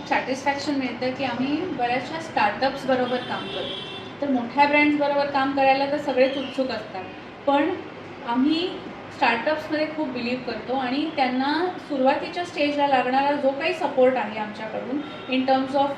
खूप सॅटिस्फॅक्शन मिळतं की आम्ही बऱ्याचशा स्टार्टअप्स बरोबर काम करतो. तर मोठ्या ब्रँड्स बरोबर काम करायला तर सगळेच उत्सुक असतात, पण आम्ही स्टार्टअप्समध्ये खूप बिलीव्ह करतो आणि त्यांना सुरुवातीच्या स्टेजला लागणारा जो काही सपोर्ट आहे आमच्याकडून इन टर्म्स ऑफ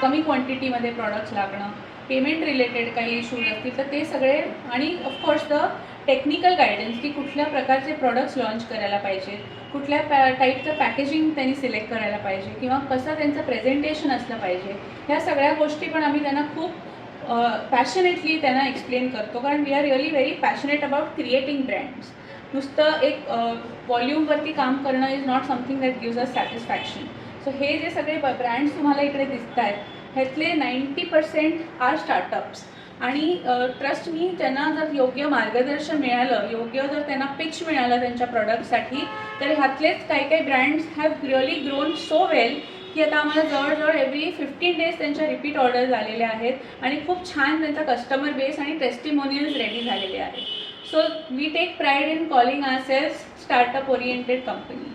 कमी क्वांटिटीमध्ये प्रॉडक्ट्स लागणं, पेमेंट रिलेटेड काही इश्यूज असतील तर ते सगळे, आणि ऑफकोर्स द टेक्निकल गायडन्स की कुठल्या प्रकारचे प्रॉडक्ट्स लॉन्च करायला पाहिजे, कुठल्या टाईपचं पॅकेजिंग त्यांनी सिलेक्ट करायला पाहिजे किंवा कसं त्यांचं प्रेझेंटेशन असलं पाहिजे, ह्या सगळ्या गोष्टी पण आम्ही त्यांना खूप पॅशनेटली त्यांना एक्सप्लेन करतो. कारण we are really very passionate about creating brands. नुसतं एक व्हॉल्यूमवरती काम करणं is not something that gives us satisfaction. So हे जे सगळे ब्रँड्स तुम्हाला इकडे दिसत आहेत ह्यातले 90% आर स्टार्टअप्स. आणि ट्रस्ट मी, त्यांना जर योग्य मार्गदर्शन मिळालं, योग्य जर त्यांना पिच मिळालं त्यांच्या प्रॉडक्टसाठी, तर ह्यातलेच काही काही brands have really grown so well की आता आम्हाला जवळजवळ एव्हरी 15 डेज त्यांच्या रिपीट ऑर्डर झालेल्या आहेत आणि खूप छान त्यांचा कस्टमर बेस आणि टेस्टिमोनियल्स रेडी झालेले आहेत. So we take pride in calling ourselves startup oriented company.